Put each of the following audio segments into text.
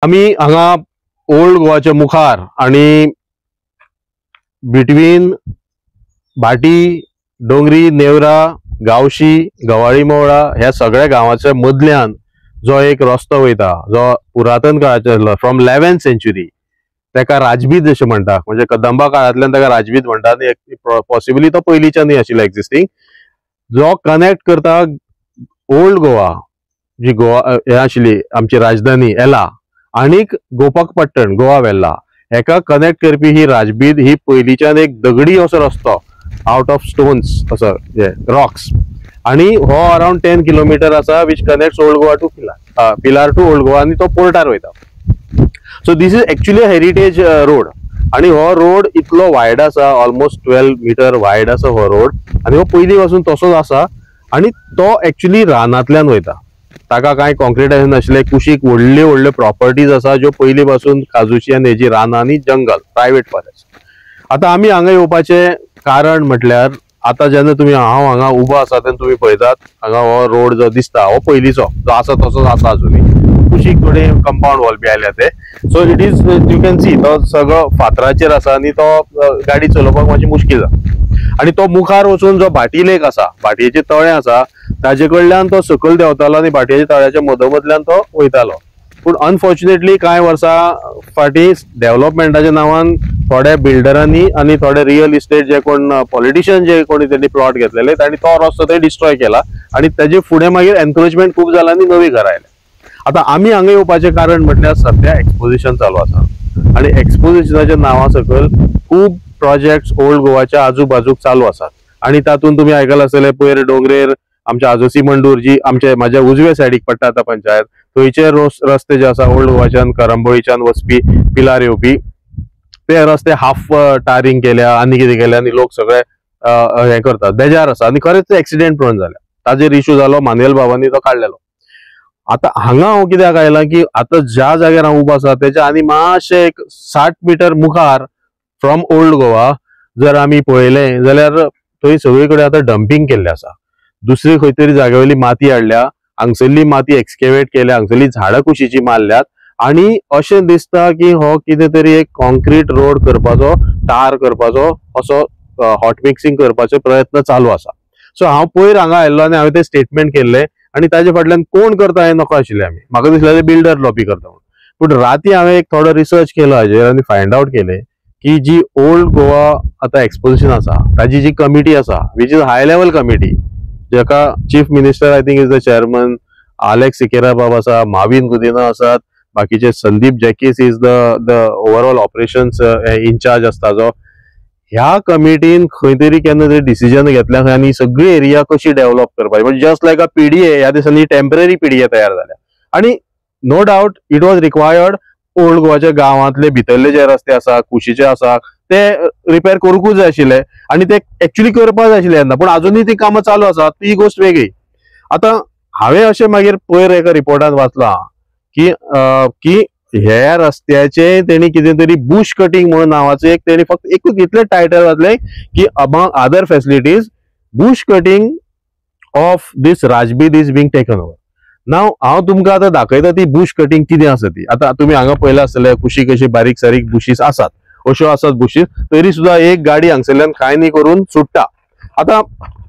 आमी हांगा ओल्ड गोवाच्या मुखार आणि बिटवीन भाटी, डोंगरी, नेवरा, गावशी, गवाळी मोवळा ह्या सगळ्या गावाच्या मदल्यान जो एक रस्तो वयता, जो पुरातन काळाचो फ्रॉम 11th सेंच्युरी, ताका राजबीद अशें म्हणटा. म्हणजे कदंबा काळांतल्यान ताका राजबीद म्हणटात. पॉसिबली तो पयलींच्यानूय आशिल्लो एक्झिस्टिंग, जो कनेक्ट करता ओल्ड गोवा, जी गोवा हे आशिल्ली आमची राजधानी एला, आनीक गोपाकपट्टण गोवा वेल्ला, हेका कनेक्ट करपी ही राजबीद ही पयलींच्यान एक दगडी असो रस्तो आउट ऑफ स्टोन्स असो रॉक्स, आणि हो अराउंड 10 किलोमीटर आसा which connects old Goa to Pilar to old Goa, आणि तो पोर्टार वयता. So this is actually heritage road, आणि हो रोड इतलो वायड आसा, ऑलमोस्ट 12 मीटर वायड आसा हो रोड, आणि हो पयलीं पासून तसोच आसा. आणि तो एक्चुअली रानांतल्यान वयता, ताका कांय कॉन्क्रिटायझेशन नाशिल्लें. कुशीक व्हडल्यो व्हडल्यो प्रॉपर्टीज आसा ज्यो पयलीं पासून काजूची आनी हेजी रानां आनी जंगल, प्रायवेट फॉरेस्ट. आतां आमी हांगा येवपाचें कारण म्हटल्यार, आता जेन्ना तुम्ही हांव हांगा उबो आसा तेन्ना तुम्ही पळयतात हांगा हो रोड जो दिसता हो पयलींचो जो आसा तसोच आसा अजुनूय. कुशीक थोडे कंपाऊंड वॉल बी आयल्या ते. So it is you can see तो सगळो फातराचेर आसा, आणि तो गाडी चलोवपाक मातशी मुश्कील जाता. आणि तो मुखार वचून जो भाटी लेक आसा, भाटयेचें तळें आसा, ताजे कडल्यान तो सकयल देंवतालो आनी भाटयेच्या तळ्याच्या मदोमदल्यान तो वयतालो. पूण अनफॉर्च्युनेटली कांय वर्सां फाटीं डेव्हलपमेंटाच्या नांवान थोड्या बिल्डरांनी आनी थोडे रियल इस्टेट जे कोण पॉलिटिशियन जे कोणी त्यांनी प्लॉट घेतलेले तांणी तो रस्तो थंय डिस्ट्रॉय केला, आणि तेजे फुडें मागीर एनक्रोचमेंट खूब जाला आनी नवी घरां आयल्या. आता आमी हांगा येवपाचें कारण म्हटल्यार सध्या एक्सपोजिशन चालू आसा, आणि एक्सपोजिशनाच्या नांवा सकयल खूब प्रोजेक्ट्स ओल्ड गोवाच्या आजूबाजूक चालू आसात. आणि तातूंत तुमी आयकलां आसतलें पयर डोंगरेर आमच्या आजोसी मंडूर जी म्हाज्या उजवे सायडीक पडटा आतां पंचायत, थंयचे रस्ते जे आसा ओल्ड गोवाच्यान करंबोळीच्यान वचपी पिलार येवपी, ते रस्ते हाफ टारिंग केल्या आनी कितें केल्या, आनी लोक सगळे हे करतात, बेजार आसा, आनी खरेंच एक्सिडेंट प्रोन जाल्या. ताजेर इश्यू जालो, मानेल बाबांनी तो काडलेलो. आता हांगा हांव कित्याक आयलां की आतां ज्या जाग्यार हांव उबो आसा तेच्या आनी मातशे एक 60 मीटर मुखार फ्रॉम ओल्ड गोवा जर आमी पळयलें जाल्यार थंय सगळे कडेन आतां डंपिंग केल्लें आसा. दुसरी खंय तरी जाग्यावयली माती हाडल्या, हांगसरली माती एक्सकेवेट केल्या, हांगसरली झाडां कुशीची मारल्यात, आणि अशें दिसता की हो कितें तरी एक कॉन्क्रीट रोड करपाचो, टार करपाचो असो हॉट मिक्सिंग करपाचे प्रयत्न चालू आसा. सो हांव पयर हांगा आयल्लो आनी हांवें ते स्टेटमेंट केल्ले, आणि ताजे फाटल्यान कोण करता हें नको आशिल्लें. आमी म्हाका दिसलें बिल्डर लॉबी करता म्हणून. पूण राती हांवें एक थोडो रिसर्च केलो हाजेर, आनी फायंड आउट केलें की जी ओल्ड गोवा आतां एक्सपोजिशन आसा ताजी जी कमिटी आसा which is high level committee, जेका chief minister I think is the chairman, Alex Sequeira बाब आसा, माविन गुदिना आसात, बाकीचे Sandeep Jacques is the overall operations in-charge आसता जो. ह्या कमिटीन खंय तरी केन्ना तरी डिसिजन घेतल्या खंय, आनी सगळी एरिया कशी डेव्हलप करपाची, म्हणजे जस्ट लायक अ पीडीए ह्या दिसांनी टेम्पररी पीडीए तयार जाल्या. आणि no doubt it was required old गोवाच्या गांवांतले भितरले जे रस्ते आसा, कुशीचे आसा, ते रिपेर करूंकूच जाय आशिल्ले, आणि ते एक्चुअली करपाक जाय आशिल्ले येन्ना, पूण अजूनही ती कामां चालू आसात, ती गोष्ट वेगळी. आता हांवें अशें मागीर पयर एका रिपोर्टान वाचलां की ह्या रस्त्याचे तेणी कितें तरी बुश कटिंग म्हणून नांवाचें एक तेणी फक्त एकूच इतलें टायटल घातलें की among other facilities bush cutting of this राजबीद इज बींग टेकन ओवर. नाव हांव तुमकां आतां दाखयता ती बुश कटिंग कितें आसा ती. आतां तुमी हांगा पळयलां आसतलें कुशीक अशी बारीक सारीक बुशीस आसात, अश्यो आसात बुशीस, तरी सुद्दां एक गाडी हांगसरल्यान कांय न्ही करून सुट्टा. आतां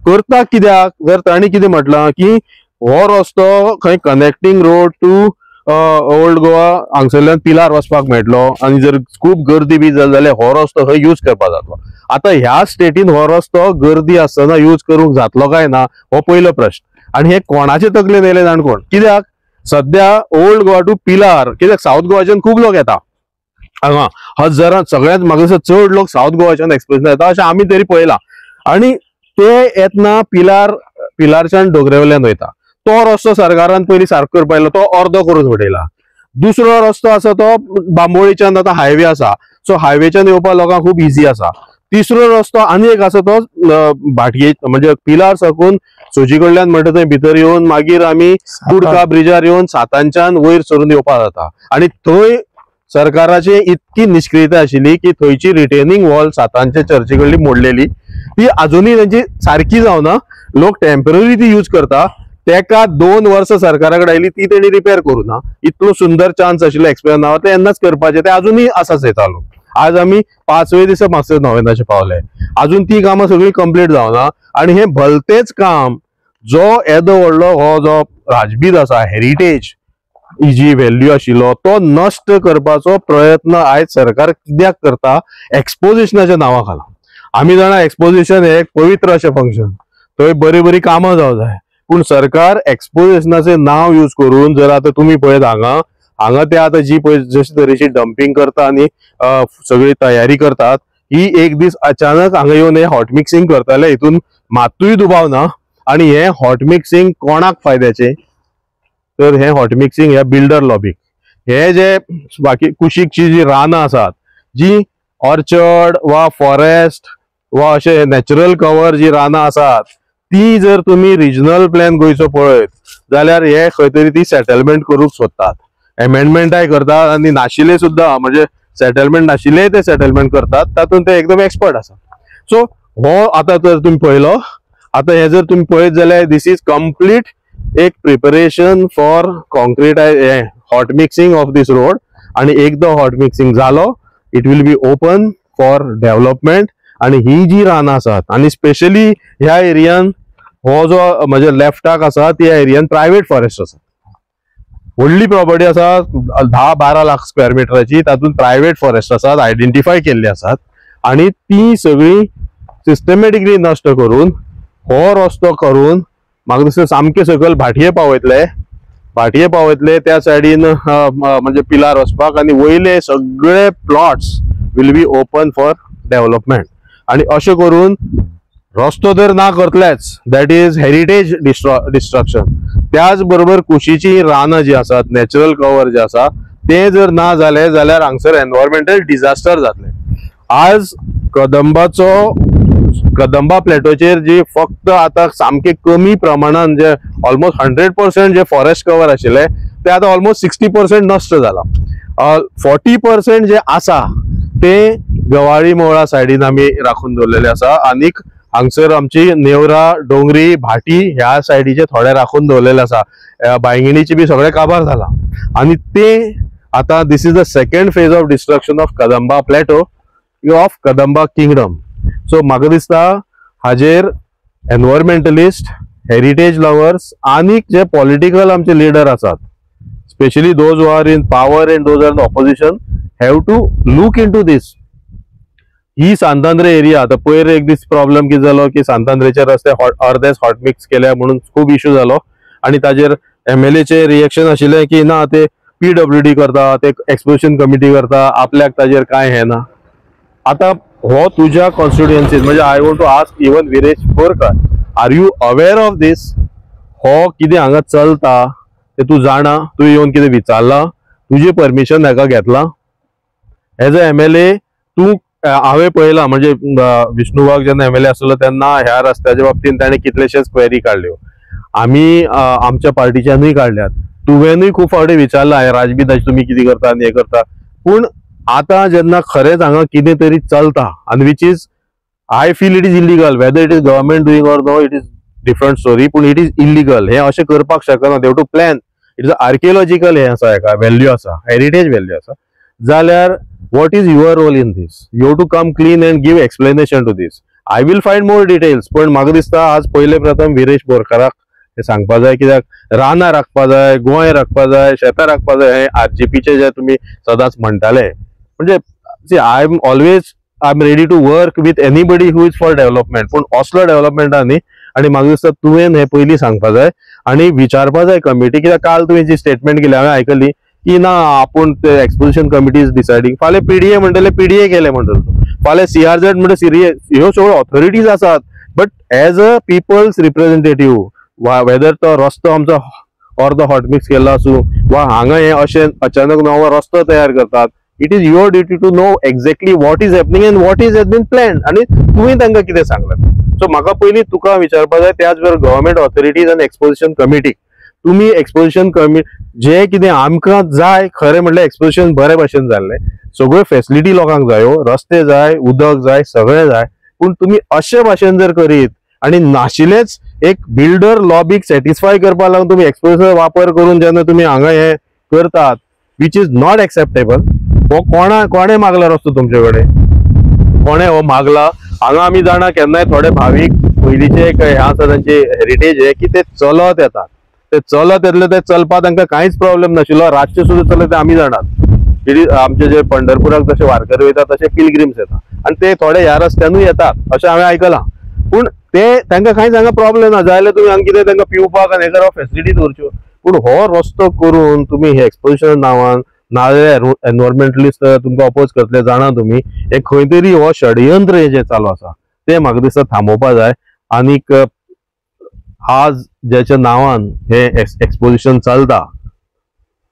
करता कित्याक, जर तांणी कितें म्हटलां की हो रस्तो खंय connecting road to old Goa हांगसरल्यान पिलार वचपाक मेळटलो, आनी जर खूब गर्दी बी जाली जाल्यार हो रस्तो थंय यूज करपाक जातलो. आतां ह्या स्टेटीन हो रस्तो गर्दी आसतना यूज करूंक जातलो काय ना हो पयलो प्रश्न. आणि हे कोणाचे तकलेन येयले जाण कोण, कित्याक सध्या ओल्ड गोवा टू पिलार, कित्याक साऊथ गोवाच्यान खूब लोक येता हांगा, हजारां, सगळ्यांत म्हाका दिसता चड लोक साऊथ गोवाच्यान एक्सप्रेशन येता अशें आमी तरी पळयलां. आणि ते येतना पिलारच्यान डोंगरेवयल्यान वयता. तो रस्तो सरकारान पयलीं सारको करपाक लायलो, तो अर्दो करून उडयला. दुसरो रस्तो आसा तो बांबोळीच्यान आतां हायवे आसा, सो हायवेच्यान येवपाक लोकांक खूब इझी आसा. तिसरो रस्तो आनी एक आसा तो भाटये म्हणजे पिलार साकून सोजी कडल्यान म्हणटा थंय भितर येवन मागीर आमी कुडका ब्रिजार येवन सातांच्यान वयर सरून येवपाक जाता. आणि थंय सरकाराची इतकी निष्क्रियता आशिल्ली की थंयची रिटेनिंग वॉल सातांच्या चर्ची कडली मोडलेली, ती अजूनही तांची सारकी जावना. लोक टेम्पररी ती यूज करता, तेका 2 वर्स सरकाराकडे आयली ती तेणी रिपेअर करू ना. इतलो सुंदर चान्स आशिल्लो एक्सपिरियन्स नावा ते येन्नाच करपाचे, ते अजूनही आसाच चालू. आज आम्ही 5वे दिसा म्हापसा नोवेनाचे पावले, अजून ती कामां सगळी कंप्लीट जावना. आणि हे भलतेच काम जो येदो व्हडलो हो जो राजबीत आसा, हेरिटेज जी व्हॅल्यू आशिल्लो तो नष्ट करपाचो प्रयत्न आयज सरकार कित्याक करता? एक्सपोजिशनाच्या नांवा खाला. आमी जाणा एक्सपोजिशन हे एक पवित्र अशें फंक्शन, थंय बरी बरी कामां जावं जाय. पूण सरकार एक्सपोजिशनाचे नाव यूज करून, जर आता तुम्ही पळयत हांगा ते आता जी पळय जशे तरेची डंपिंग करता आनी सगळी तयारी करतात, ही एक दीस अचानक हांगा येवन हे हॉट मिक्सिंग करताले, हितून मातूय दुबाव ना. आणि हे हॉट मिक्सिंग कोणाक फायद्याचे? तर हे हॉट मिक्सिंग ह्या बिल्डर लॉबीक. हे जे बाकी कुशीकची जी रानां आसात, जी ऑर्चर्ड वा फॉरेस्ट वा अशे नॅचरल कवर जी रानां आसात, ती जर तुम्ही रिजनल प्लॅन गोंयचो पळयत जाल्यार हे खंय तरी ती सेटलमेंट करूंक सोदतात, एमेंडमेंटाय करतात आनी नाशिल्ले सुद्धा, म्हणजे सेटलमेंट नाशिल्ले ते सेटलमेंट करतात, तातूंत ते एकदम एक्सपर्ट आसा. सो हो आता जर तुम्ही पळयलो, आता हे जर तुम्ही पळयत जाल्यार दिस इज कंप्लीट एक preparation for concrete hot mixing of this road. आणि एकदा हॉट मिक्सिंग जालो, it will be open for development. आणि ही जी रानां आसात, आणि स्पेशली ह्या एरियान हो जो म्हणजे लेफ्टाक आसा त्या एरियान प्रायव्हेट फॉरेस्ट आसा, व्हडली प्रॉपर्टी आसा 10-12 लाख स्क्वेअर मिटराची, तातूंत प्रायव्हेट फॉरेस्ट आसात, आयडेंटिफाय केल्ली आसात. आणि ती सगळी सिस्टमॅटिकली नष्ट करून हो रस्तो करून म्हाका दिसता सामके सकयल भाटये पावयतले त्या सायडीन म्हणजे पिलार वचपाक, आणि वयले सगळे plots will be open for development. आणि अशें करून रस्तो तर ना करतलेच, दॅट इज हेरिटेज डिस्ट्रक्शन. त्याच बरोबर कुशीची रानां जी आसात, नॅचरल कवर जे आसा, ते जर ना जाले जाल्यार हांगसर एनवायरमेंटल डिझास्टर जातले. आज कदंबा प्लॅटोचेर जी फक्त आता सामके कमी प्रमाणात जे ऑलमोस्ट 100% जे फॉरेस्ट कवर आशिल्ले ते आता ऑलमोस्ट 60% नष्ट जाला. 40% जे आसा ते गवाळी मोळा सायडीन आमी राखून दवरलेले आसा, आनीक हांगसर आमची नेवरा, डोंगरी, भाटी ह्या सायडीचे थोडे राखून दवरलेले आसा. बांयगणीचे बी सगळे काबार जाला. आणि ते आता this is the second phase of destruction of Kadamba plateau of Kadamba kingdom. So म्हाका दिसता हाजेर एनवायरमेंटलिस्ट, हेरिटेज लवर्स आनीक जे पॉलिटिकल आमचे लिडर आसात, specially those who are in power and those are in opposition, have to look into this. ही St Andre area, आता पयर एक दीस प्रॉब्लेम कितें जालो की सांतांद्रेचे रस्ते अर्देच हॉट मिक्स केल्या म्हणून खूब इश्यू जालो. आणि ताजेर MLAचे रिएक्शन आशिल्लें की ना ते PWD करता, ते एक्सपोजिशन कमिटी करता, आपल्याक ताजेर कांय हे ना. आता हो तुझ्या कॉन्स्टिट्युएन्सीत, म्हणजे I want to ask even Viresh Borkar, are you aware of this? हो कितें हांगा चलता ते तू जाणा? तू येवन कितें विचारला? तुजी परमिशन हाका घेतला? एज अ MLA तू हांवें पळयलां, म्हणजे विष्णू वाघ जेन्ना MLA आसलो तेन्ना ह्या रस्त्याच्या बाबतींत ताणें कितलेशेच क्वेरी काडल्यो, आमी आमच्या पार्टीच्यानूय काडल्यात, तुवेंनूय खूब फावटी विचारला राजबीदाची तुमी कितें करता आनी हें करता. पूण आता जेन्ना खरेंच हांगा कितें तरी चलता, आनी which is I feel it is illegal, whether it is government doing or no, it is different story, पूण इट इज इलिगल. हे अशें करपाक शकना. They have to plan. It is archaeological हे आसा, हेका व्हॅल्यू आसा, हेरिटेज व्हॅल्यू आसा. जाल्यार what is your role in this? You have to come clean and give explanation to this. I will find more details. पण म्हाका दिसता आज पहिले प्रथम विरेश बोरकाराक हे सांगपा जाय, कित्याक रानां राखपा जाय, गोंय राखपा जाय, शेतां राखपा जाय, हे RGPचे जे तुम्ही सदांच म्हणटाले. म्हणजे I am ready to work with anybody who is for development, पूण असलो डेव्हलपमेंटा न्ही. आणि म्हाका दिसता तुवें हे पयलीं सांगपा जाय आणि विचारपा जाय कमिटी, कित्याक काल तुवें जी स्टेटमेंट केली हांवें आयकली की ना आपूण ते एक्सपोजिशन कमिटी इज डिसायडिंग. फाल्यां PDA म्हणटले PDA केले म्हणटलो, फाल्यां CRZ म्हणजे सिरियस, ह्यो सगळ्यो ऑथॉरिटीज आसात. But as a people's representative, whether तो रस्तो आमचो अर्दो हॉट मिक्स केल्लो आसूं वा हांगा हे अशें अचानक नवो रस्तो तयार करतात, it is your duty to know exactly what is happening and what is has been planned. आणि तुमी तांकां कितें सांगलां. सो म्हाका पयलीं तुका विचारपा जाय, त्याच बरोबर गव्हर्मेंट ऑथॉरिटीज आनी एक्सपोजिशन कमिटी, तुम्ही एक्सपोजिशन जे कितें आमकां जाय खरें म्हटल्यार एक्सपोजिशन बरे भाशेन जाल्लें, सगळ्यो फॅसिलिटी लोकांक जायो, रस्ते जाय, उदक जाय, सगळें जाय. पूण तुम्ही अशे भाशेन जर करीत आनी नाशिल्लेच एक बिल्डर लॉबीक सॅटिस्फाय करपाक लागून तुम्ही एक्सप्रेसर वापर करून जेन्ना तुम्ही हांगा हे करतात विच इज नॉट एक्सेप्टेबल. हो कोणे मागला रस्तो तुमचे कडेन, कोणे हो मागला? हांगा आमी जाणा केन्नाय थोडे भावीक पयलींचे एक हे आसा तांचे हेरिटेज हे की ते चलत येतात, ते चलत येतले, ते चलपाक तांकां कांयच प्रॉब्लेम नाशिल्लो. रातचे सुद्दां चलत ते आमी जाणात. आमचे जे पंढरपुराक जशे वारकरी वयता तशे पिलग्रिम्स येतात आनी ते थोडे ह्या रस्त्यानूय येतात अशें हांवें आयकलां. पूण ते तांकां कांयच हांगा प्रॉब्लेम ना. जाल्यार तुमी हांगा कितें तांकां पिवपाक आनी हे करप फेसिलिटी दवरच्यो. पूण हो रस्तो करून तुमी हे एक्सपोजिशन नांवान नाजाल्यार एनवायरमेंटलिस्ट तुमकां अपोज करतले जाणा तुमी, हे खंय तरी हो षडयंत्र हे जे चालू आसा ते म्हाका दिसता थांबोवपा जाय. आनीक आज ज्याच्या नांवान हे एक्सपोजिशन चलता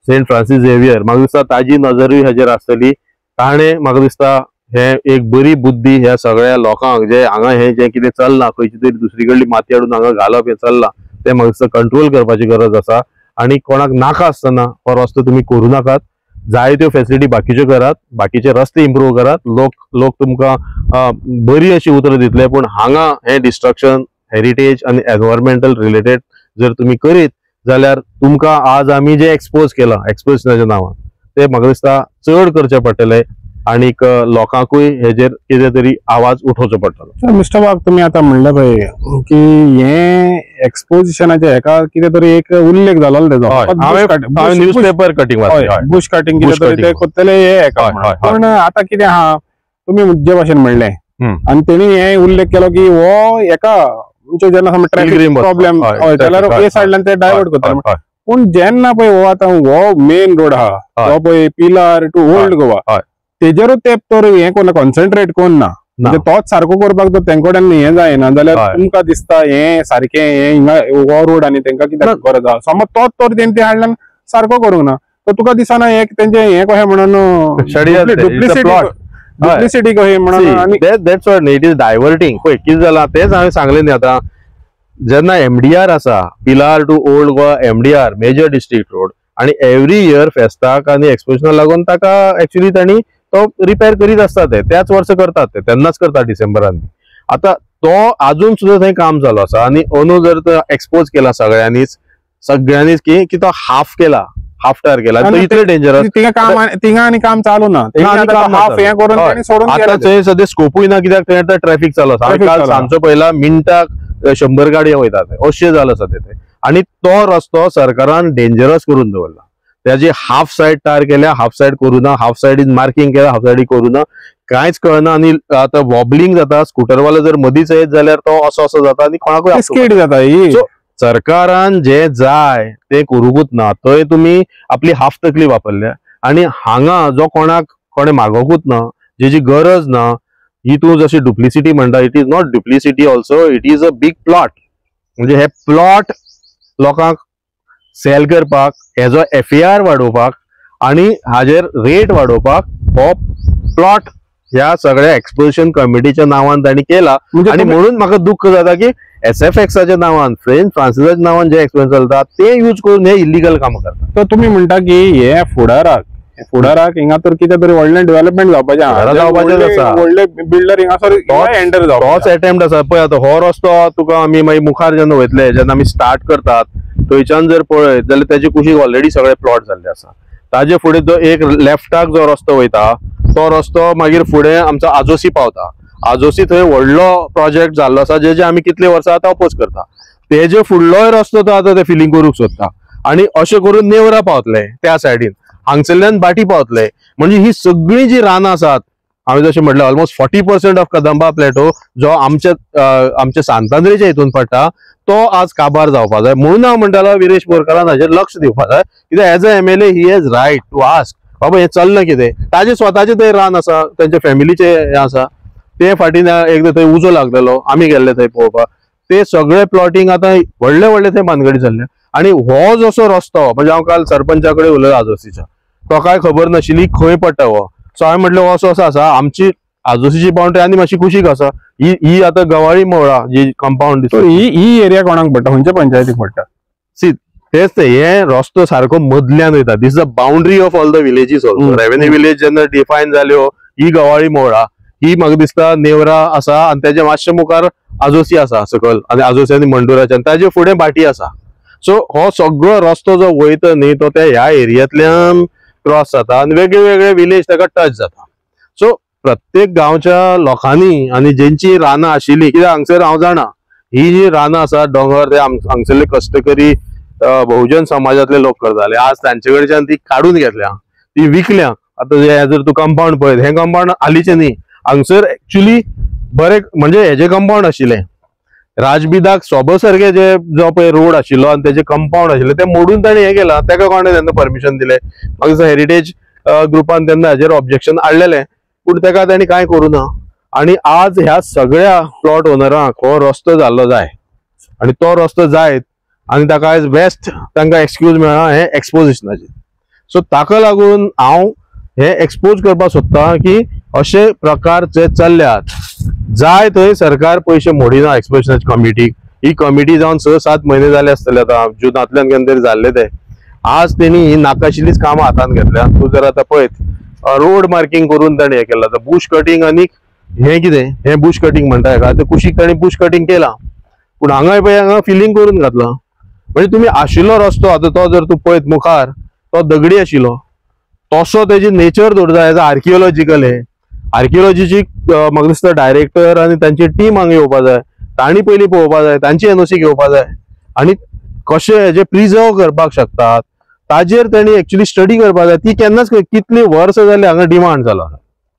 सेंट फ्रांसीस झेवियर, म्हाका दिसता ताजी नजरूय हाजेर आसतली. ताणें म्हाका दिसता हे एक बरी बुद्धी ह्या सगळ्या लोकांक जे हांगा हे जे कितें चल्ला, खंयची तरी दुसरी कडली माती हाडून हांगा घालप हे चल्ला ते म्हाका दिसता कंट्रोल करपाची गरज आसा. आनी कोणाक नाका आसतना हो रस्तो तुमी करूं नाकात. जाय त्यो फेसिलिटी बाकीच्यो करात, बाकीचे रस्ते इम्प्रूव करात. लोक तुमकां बरी अशी उतरां दितले. पूण हांगा हे डिस्ट्रक्शन हेरिटेज आनी एनवायरमेंटल रिलेटेड जर तुमी करीत जाल्यार तुमकां आज आमी जे एक्सपोज केला एक्सपोजिशनाच्या नांवान ते म्हाका दिसता चड करचे पडटले आनीक लोकांकूय हेजेर कितें तरी आवाज उठोवचो पडटलो. मिस्टर वाघ, तुम्ही आता म्हणलं पळय की हे एक्सपोजिशनाचे हेका कितें तरी एक उल्लेख जालोलो तेजो, न्यूजपेपर कटिंग बुश कटिंग कितें तरी ते करतले हे हेका. पण आता कितें आहा तुम्ही जे भाशेन म्हणले आनी तेणी हे उल्लेख केलो की हो हेका जेन्ना ट्रॅफिक प्रॉब्लेम जाल्यार हे सायडल्यान ते डायवर्ट करता. पूण जेन्ना पळय हो आता हो मेन रोड आहा हो पळय पिलार टू ओल्ड गोवा तेजेरूच ते तर हे कोण कॉन्सन्ट्रेट कोण ना, म्हणजे तोच सारको करपाक तर तेंकडेन हे जायना जाल्यार तुमकां दिसता हे सारखे हे हिंगा हो रोड आनी तेंकां कित्याक गरज आहा. समज तोच तर तेंचे हाडल्यान सारको करूंक ना तर तुका दिसना एक तेंचे हे कशें म्हणून डुप्लिसिटी कशें म्हणून दॅट्स व्हॉट इट इज डायवर्टिंग. पळय कितें जालां तेच हांवें सांगलें न्ही आतां. जेन्ना एमडीआर आसा Pilar to old Goa MDR major district road आनी एवरी इयर फेस्ताक आनी एक्सपोजिशनाक लागून ताका एक्चुअली तांणी तो रिपेर करीत आसता. ते त्याच वर्स करतात, ते तेन्नाच करतात डिसेंबरान. आता तो अजून सुद्धा थंय काम चालू आसा आनी अंदू जर एक्सपोज केला सगळ्यांनीच की तो हाफ केला, हाफ टायर केला, तो इतले डेंजरस. तिंगा आनी काम चालू ना, हाफ हे करून तांणी सोडून आता थंय सद्या स्कोपूय ना कित्याक थंय ट्रॅफिक चालू आसा. काल सांजचो पयला मिनटाक 100 गाडयो वयतात अशें जालां सद्या ते. आनी तो रस्तो सरकारान डेंजरस करून दवरला. त्याची हाफ साइड टायर केल्या, हाफ साइड करू ना, हाफ साइड मार्किंग केल्या, हाफ साइड करू ना, कांयच कळना. आनी आता वॉबलिंग जाता, स्कूटरवालो जर मदींच येत जाल्यार तो असो जाता आनी कोणाकूय स्किड जाता. सरकारान जे जाय ते करूंकूच ना. थंय तुमी आपली हाफ तकली वापरल्या आनी हांगा जो कोणे मागोकूच ना, जेची गरज ना, ही तूं जशी डुप्लिसिटी म्हणटा, it is not duplicity also, it is a big plot. म्हणजे हे प्लॉट लोकांक सेल करपाक, हेजो FAR वाडोवपाक आनी हाजेर रेट वाडोवपाक हो प्लॉट ह्या सगळ्या एक्सपोजिशन कमिटीच्या नांवान तांणी केला. आनी म्हणून म्हाका दुःख जाता की SFXच्या नांवान सेंट फ्रांसिसाच्या नांवान जे एक्सपोजिशन चलता ते यूज करून हे इलिगल कामां करतात. तर तुमी म्हणटा की हे फुडाराक हिंगा तर कितें तरी व्हडलें डेव्हलपमेंट जावपाचें आसा, व्हडले बिल्डर हिंगासर एंटर जावपाचो तोच अटेम्प्ट आसा. पळय आतां हो रस्तो तुका आमी मागीर मुखार जेन्ना वयतले, जेन्ना आमी स्टार्ट करतात थंयच्यान जर पळयत जाल्यार त्याची कुशीक ऑलरेडी सगळे प्लॉट जाल्ले आसा. ताजे फुडें जो एक लेफ्टाक जो रस्तो वयता तो रस्तो मागीर फुडें आमचो आजोसी पावता. आजोसी थंय व्हडलो प्रोजेक्ट जाल्लो आसा जेजे आमी कितले वर्सां आतां अपोज करता. तेजे फुडलोय रस्तो तो आतां ते फिलिंग करूंक सोदता आनी अशें करून नेवरा पावतले त्या सायडीन, हांगसरल्यान बाटी पावतले. म्हणजे ही सगळी जी रानां आसात, हांवें जशें म्हटलें ऑलमोस्ट 40% ऑफ कदंबा प्लेटो जो आमच्या सांतांद्रेच्या हितून पडटा तो आज काबार जावपा जाय. म्हणून हांव म्हणटालो विरेश बोरकारान हाजेर लक्ष दिवपाक जाय. कित्याक as a MLA he has right to ask बाबा हें चल्लां कितें. ताजे स्वताचे थंय रान आसा, तेंच्या फॅमिलीचे हे आसा, ते फाटीन एकदां थंय उजो लागलेलो, आमी गेल्ले थंय पळोवपाक. ते सगळे प्लॉटिंग आतां व्हडले थंय बांदगडी जाल्ले. आनी हो जसो रस्तो म्हणजे हांव काल सरपंचा कडेन उलयलो आजोसीच्या, तो काय खबर नाशिल्ली खंय पडटा हो. सो हांवें म्हटलें हो असो आसा आमची आजोसीची बाउंड्री आनी मातशी कुशीक आसा. ही आतां गवाळी मोळा जी कंपाऊंड दिसता ही एरिया कोणाक पडटा, खंयच्या पंचायतीक पडटा? सी तेच ते हे रस्तो सारको मदल्यान वयता. This is the boundary of all the villages also. Revenue village जेन्ना डिफायन जाल्यो ही गवाळी मोळा, ही म्हाका दिसता नेवरा आसा आनी तेजे मातशे मुखार आजोसी आसा सकल आनी आजोसी आनी मंडुराच्या ताजे फुडें भाटी आसा. सो हो सगळो रस्तो जो वयता न्ही तो त्या ह्या एरियांतल्यान क्रॉस जाता आनी वेगळे वेगळे विलेज ताका टच जाता. सो प्रत्येक गांवच्या लोकांनी आनी जेंची रानां आशिल्ली, कित्याक हांगसर हांव जाणा ही जी रानां आसा डोंगर ते हांगसरले कश्टकरी बहुजन समाजातले लोक करताले, आज तांचे कडच्यान ती काढून घेतल्या, ती विकल्या. आता जर तू कंपाऊंड पळयत, हे कंपाऊंड हालींचे न्ही, हांगसर एक्चुअली बरे म्हणजे हेजे कंपाऊंड आशिल्ले राजबिदाक सोबो सारखे जे जो पळय रोड आशिल्लो आनी तेजे कंपाऊंड आशिल्ले ते मोडून ताणें हे केला. ताका कोणें तेन्ना परमिशन दिलें? म्हाका दिसता हेरिटेज ग्रुपान तेन्ना हाजेर ऑब्जेक्शन हाडलेलें, पूण ताका ताणें कांय करूं ना. आनी आज ह्या सगळ्या प्लॉट ओनरांक हो रस्तो जाल्लो जाय आनी तो रस्तो जायत आनी ताका आयज बेस्ट तांकां एक्सक्यूज मेळ्ळा हे एक्सपोजिशनाचे. सो ताका लागून हांव हे एक्सपोज करपाक सोदता की अशे प्रकार जे चल्ल्यात, जाय थंय सरकार पयशे मोडिना एक्सपोजिशनाची कमिटीक. ही कमिटी जावन 6-7 महिने जाले आसतले, आता जुनांतल्यान केन्ना तरी जाल्ले ते. आज तेणी ही नाकाशिल्लीच कामां हातान घेतल्या. तूं जर आतां पळयत रोड मार्किंग करून ताणें हे केला, आतां बुश कटींग आनी हे कितें हे बुश कटींग म्हणटा हेका, ते कुशीक ताणें बुश कटींग केला, पूण हांगा पळय हांगा फिलिंग करून घातला. म्हणजे तुम्ही आशिल्लो रस्तो आतां तो जर तूं पळयत मुखार तो दगडी आशिल्लो, तसो तेजी नेचर दवरता. एज आर्किओलॉजिकल हे आर्किओलॉजीची म्हाका दिसता डायरेक्टर आनी तांची टीम हांगा येवपा जाय, तांणी पयलीं पळोवपा जाय, तांची एनओसी घेवपा जाय आनी कशे हेजे प्रिजर्व करपाक शकतात ताजेर तांणी एक्चुअली स्टडी करपाक जाय. ती केन्नाच कितली वर्सां जाली हांगा डिमांड जाला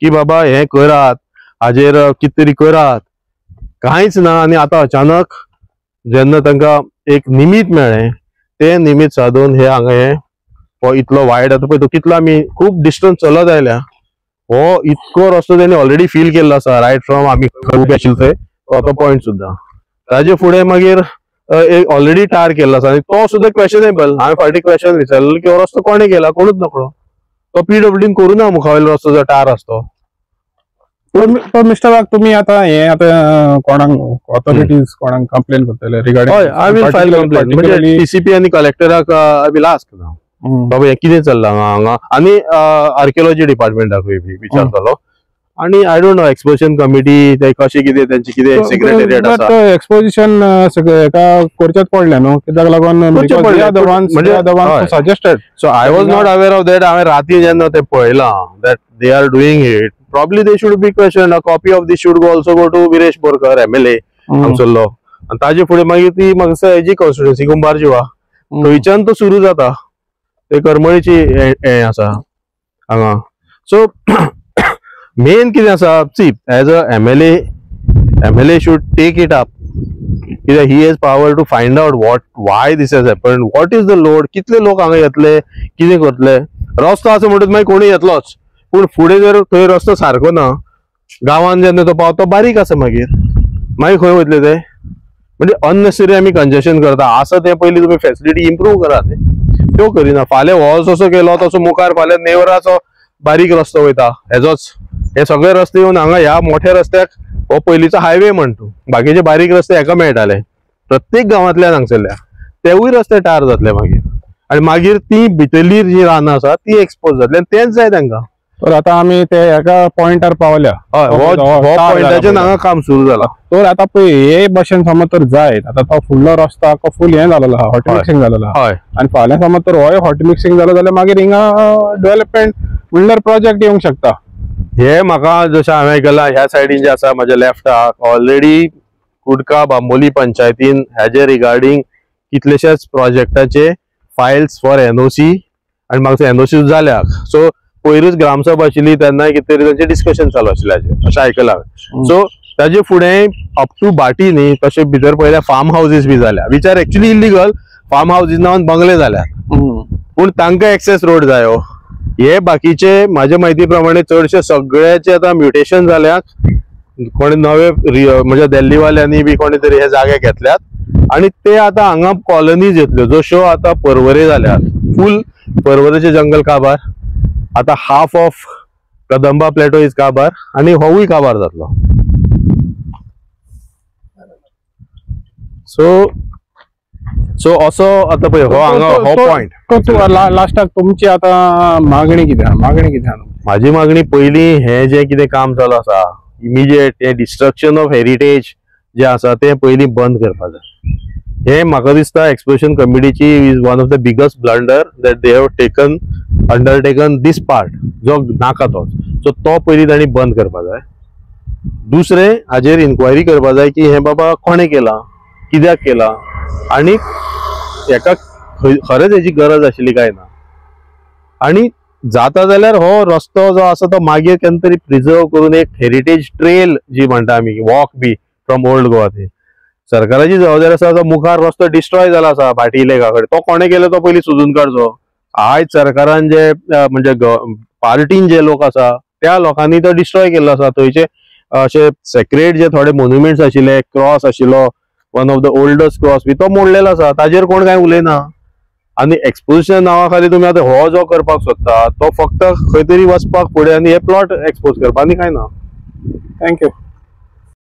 की बाबा हे करात, हाजेर कितें तरी करात, कांयच ना. आनी आतां अचानक जेन्ना तांकां एक निमीत मेळ्ळें, ते निमीत साधून हे हांगा हे इतलो वायड आतां पळय तो कितलो आमी खूब डिस्टन्स चलत आयल्या, हो इतको रस्तो तेणी ऑलरेडी फील केल्लो आसा रायट फ्रॉम आमी खंय आशिल्ले थंय तो पॉयंट सुद्दां. ताजे फुडें मागीर एक ऑलरेडी टार केल्लो आसा आनी तो सुद्दां क्वेशनेबल. हांवें फाटीं क्वेशन विचारलें की हो रस्तो कोणें केला, कोणूच नकळो. तो PWDन करूं ना मुखावेलो रस्तो जो टार आसतो. तो मिस्टर वाघ, तुम्ही आता हे आता कोणाक ऑथॉरिटीज कोणाक कंप्लेन करतले रिगार्डिंग? हय, आय विल फायल कंप्लेन. म्हणजे TCP आनी कलेक्टराक आय विल आस्क बाबा हे कितें चल्लां हांगा, आनी आर्किओलॉजी डिपार्टमेंटाकूय बी विचारतलो. आनी I don't know exposition committee ते कशें कितें तेंची कितें सेक्रेटरिएट आसा. एक्सपोजिशन हेका करचेच पडलें न्हू, कित्याक लागून म्हणजे suggested. So I was not aware of that. हांवें राती जेन्ना ते पळयलां that they are doing it, probably they should be questioned. A copy of this should also go to Viresh Borkar MLA हांगसरलो. आनी ताजे फुडें मागीर ती म्हाका दिसता हेजी कॉन्स्टिट्युएन्सी कुंभारजीवा थंयच्यान तो सुरू जाता, ते करमळीची हे आसा हांगा. सो मेन कितें आसा, see as a MLA should take it up. He has power to find out why this has happened, what is the load, कितले लोक हांगा येतले, कितें करतले. रस्तो आसा म्हणटच मागीर कोणी येतलोच, पूण फुडें जर थंय रस्तो सारको ना, गांवांत जेन्ना तो पावता बारीक आसा मागीर खंय वयतले ते. म्हणजे अननेसेसरी आमी कंजेशन करता. आसा ते पयलीं तुमी फॅसिलिटी इम्प्रूव करात न्ही, त्यो करिना. फाल्यां हो जसो केलो तसो मुखार फाल्यां नेवराचो बारीक रस्तो वयता हेजोच, हे सगळे रस्ते येवन हांगा ह्या मोठ्या रस्त्याक हो पयलींचो हायवे म्हणटा, बाकीचे बारीक रस्ते हेका मेळटाले प्रत्येक गांवांतल्यान हांगसरल्या, तेवूय रस्ते टार जातले मागीर. आनी मागीर ती भितरली जी रानां आसा ती एक्सपोज जातली आनी तेंच जाय तांकां. तर आता आम्ही ते एका पॉइंटार पावल्या. पॉइंटाचेर हांगा काम सुरू जाला. तर आता पळय हे भाशेन समज तर जायत, आता तो फुडलो रस्तो फुल हे जालेलो आहा, हॉट मिक्सिंग जालेलो आहा. आनी फाल्यां समज तर हो हॉट मिक्सिंग जालो जाल्यार मागीर हिंगा डेव्हलपमेंट म्हणल्यार प्रोजेक्ट येवंक शकता. हे म्हाका जशें हांवें आयकलां ह्या सायडीन जे आसा म्हज्या लेफ्टाक ऑलरेडी कुडका बांबोली पंचायतीन हेजे रिगार्डिंग कितलेशेच प्रोजेक्टाचे फायल्स फॉर NOC आनी म्हाका NOC जाल्याक. सो पयरूच ग्रामसभा आशिल्ली तेन्ना कितें तरी तांचें डिस्कशन चालू आशिल्लें अशें आयकलां. सो ताजे फुडें अप टू बाटी न्ही, तशें भितर पयल्या फार्म हाऊसीस बी जाल्या, which are actually illegal. Farm houses नांवान बंगले जाल्यात, पूण तांकां एक्सेस रोड जायो. हे बाकीचे म्हाजे म्हायती प्रमाणे चडशे सगळ्याचे आतां म्युटेशन जाल्यात. कोणी नवे म्हणजे दिल्लीवाल्यांनी बी कोणी तरी हे जागे घेतल्यात आनी ते आतां हांगा कॉलनीज येतल्यो, जश्यो आतां पर्वरे जाल्यात. फूल पर्वरेचे जंगल काबार, आता half of Kadamba plateau is काबार आनी होवूय काबार जातलो. सो असो आता पळय हो हांगा हो पॉइंट. लास्टाक तुमची आता मागणी कितें? मागणी कितें? माझी मागणी पयली हे जे कितें काम चालू आसा इमिजिएट हे डिस्ट्रक्शन ऑफ हेरिटेज जे आसा ते पयलीं बंद करपाक जाय. हे म्हाका दिसता एक्सप्लोरेशन कमिटीची is one of the biggest blunder that they have undertaken this part जो नाका तो. सो तो पयलीं तांणी बंद करपाक जाय. दुसरें हाजेर इन्क्वायरी करपाक जाय की हे बाबा कोणें केलां, कित्याक केलां, आनी हेका खरेंच हेची गरज आशिल्ली काय ना. आनी जाता जाल्यार हो रस्तो जो आसा तो मागीर केन्ना तरी प्रिजर्व करून एक हेरिटेज ट्रेल जी म्हणटा आमी walk be from old Goa ती सरकाराची जबाबदारी आसा. जो मुखार रस्तो डिस्ट्रॉय जाला आसा भाटी लेका कडेन तो कोणें केलो तो पयलीं सोदून काडचो. आयज सरकारान जे म्हणजे पार्टीन जे लोक आसा त्या लोकांनी तो डिस्ट्रॉय केल्लो आसा. थंयचे अशे सेक्रेट जे थोडे मोन्युमेंट्स आशिल्ले, क्रॉस आशिल्लो one of the oldest cross बी तो मोडलेलो आसा. ताजेर कोण काय उलयना. आनी एक्सपोजिशन नांवा खाली तुमी आतां हो जो करपाक सोदता तो फक्त खंय तरी वचपाक फुडें आनी हे प्लॉट एक्सपोज करपाक आनी काय ना. थँक्यू.